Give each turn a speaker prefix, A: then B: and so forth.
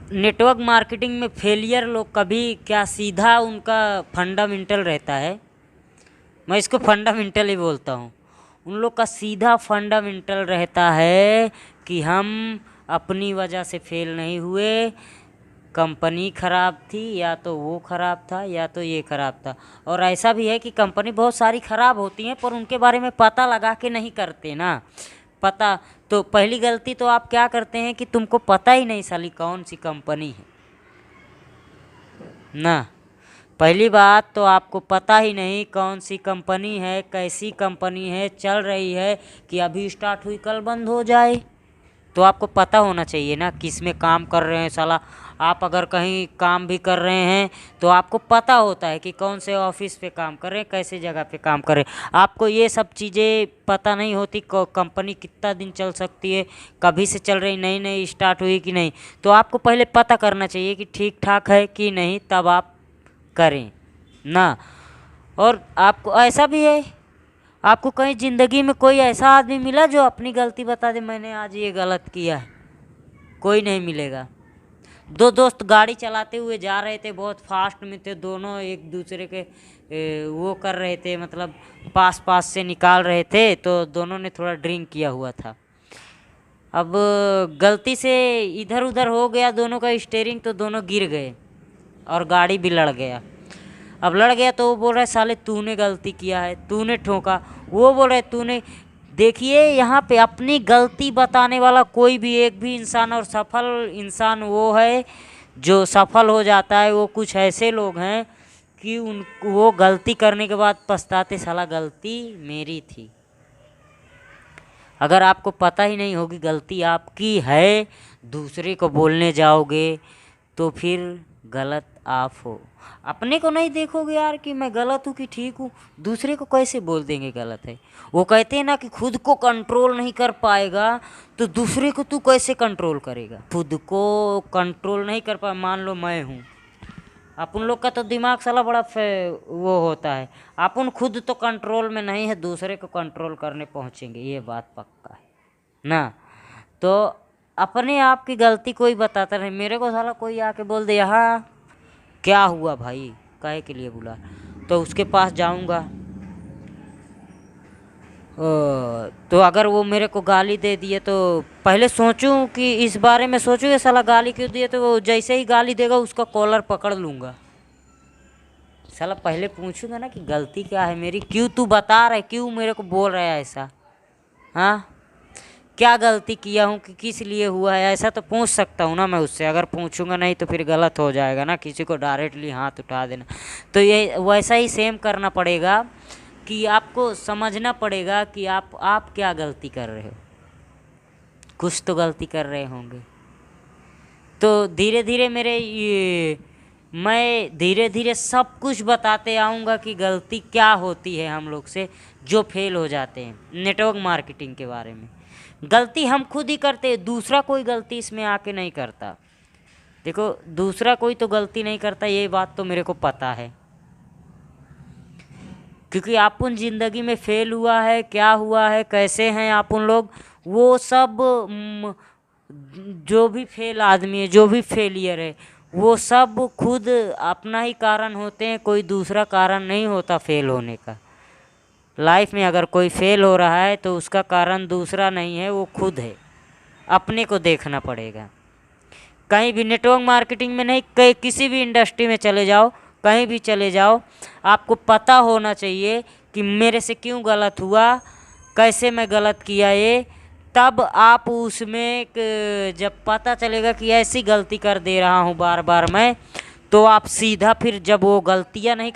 A: Network marketing में failure लोग कभी क्या सीधा उनका फंडामेंटल रहता है, मैं इसको फंडामेंटल ही बोलता हूँ। उन लोग का सीधा फंडामेंटल रहता है कि हम अपनी वजह से फेल नहीं हुए, कंपनी ख़राब थी, या तो वो ख़राब था या तो ये ख़राब था। और ऐसा भी है कि कंपनी बहुत सारी ख़राब होती हैं पर उनके बारे में पता लगा के नहीं करते ना। पता तो पहली गलती तो आप क्या करते हैं कि तुमको पता ही नहीं साली कौन सी कंपनी है ना। पहली बात तो आपको पता ही नहीं कौन सी कंपनी है, कैसी कंपनी है, चल रही है कि अभी स्टार्ट हुई कल बंद हो जाए। तो आपको पता होना चाहिए ना किस में काम कर रहे हैं साला। आप अगर कहीं काम भी कर रहे हैं तो आपको पता होता है कि कौन से ऑफिस पे काम कर रहे हैं, कैसे जगह पे काम कर रहे हैं। आपको ये सब चीज़ें पता नहीं होती कंपनी कितना दिन चल सकती है, कभी से चल रही, नई नई स्टार्ट हुई कि नहीं। तो आपको पहले पता करना चाहिए कि ठीक ठाक है कि नहीं, तब आप करें ना। और आपको ऐसा भी है, आपको कहीं ज़िंदगी में कोई ऐसा आदमी मिला जो अपनी गलती बता दे मैंने आज ये गलत किया है? कोई नहीं मिलेगा। दो दोस्त गाड़ी चलाते हुए जा रहे थे, बहुत फास्ट में थे दोनों, एक दूसरे के वो कर रहे थे, मतलब पास पास से निकाल रहे थे, तो दोनों ने थोड़ा ड्रिंक किया हुआ था। अब गलती से इधर उधर हो गया दोनों का स्टीयरिंग, तो दोनों गिर गए और गाड़ी भी लड़ गया। अब लड़ गया तो वो बोल रहा है साले तूने गलती किया है, तूने ठोका। वो बोल रहे तूने। देखिए यहाँ पे अपनी गलती बताने वाला कोई भी एक भी इंसान, और सफल इंसान वो है जो सफल हो जाता है। वो कुछ ऐसे लोग हैं कि वो गलती करने के बाद पछताते, साला गलती मेरी थी। अगर आपको पता ही नहीं होगी गलती आपकी है, दूसरे को बोलने जाओगे तो फिर गलत आप हो। अपने को नहीं देखोगे यार कि मैं गलत हूँ कि ठीक हूँ, दूसरे को कैसे बोल देंगे गलत है। वो कहते हैं ना कि खुद को कंट्रोल नहीं कर पाएगा तो दूसरे को तू कैसे कंट्रोल करेगा। खुद को कंट्रोल नहीं कर पाए, मान लो मैं हूँ, अपन लोग का तो दिमाग साला बड़ा वो होता है। अपन खुद तो कंट्रोल में नहीं है, दूसरे को कंट्रोल करने पहुँचेंगे, ये बात पक्का है ना। तो अपने आप की गलती कोई बताता नहीं। मेरे को साला कोई आके बोल दे यहाँ क्या हुआ भाई, काहे के लिए बुला, तो उसके पास जाऊंगा। तो अगर वो मेरे को गाली दे दिए तो पहले सोचूं कि इस बारे में सोचूं ये साला गाली क्यों दिए, तो वो जैसे ही गाली देगा उसका कॉलर पकड़ लूँगा। साला पहले पूछूंगा ना कि गलती क्या है मेरी, क्यों तू बता रहा है, क्यों मेरे को बोल रहा है ऐसा, हाँ क्या गलती किया हूँ कि किस लिए हुआ है, ऐसा तो पूछ सकता हूँ ना मैं उससे। अगर पूछूंगा नहीं तो फिर गलत हो जाएगा ना, किसी को डायरेक्टली हाथ उठा देना। तो ये वैसा ही सेम करना पड़ेगा कि आपको समझना पड़ेगा कि आप क्या गलती कर रहे हो। कुछ तो गलती कर रहे होंगे। तो धीरे धीरे मैं धीरे धीरे सब कुछ बताते आऊँगा कि गलती क्या होती है हम लोग से जो फेल हो जाते हैं। नेटवर्क मार्केटिंग के बारे में गलती हम खुद ही करते हैं, दूसरा कोई गलती इसमें आके नहीं करता। देखो दूसरा कोई तो गलती नहीं करता, ये बात तो मेरे को पता है, क्योंकि अपन ज़िंदगी में फेल हुआ है, क्या हुआ है, कैसे हैं अपन लोग, वो सब जो भी फेल आदमी है, जो भी फेलियर है, वो सब खुद अपना ही कारण होते हैं, कोई दूसरा कारण नहीं होता फेल होने का। लाइफ में अगर कोई फेल हो रहा है तो उसका कारण दूसरा नहीं है, वो खुद है। अपने को देखना पड़ेगा। कहीं भी नेटवर्क मार्केटिंग में नहीं, कहीं किसी भी इंडस्ट्री में चले जाओ, कहीं भी चले जाओ, आपको पता होना चाहिए कि मेरे से क्यों गलत हुआ, कैसे मैं गलत किया ये। तब आप उसमें जब पता चलेगा कि ऐसी गलती कर दे रहा हूँ बार बार मैं, तो आप सीधा फिर जब वो गलतियाँ नहीं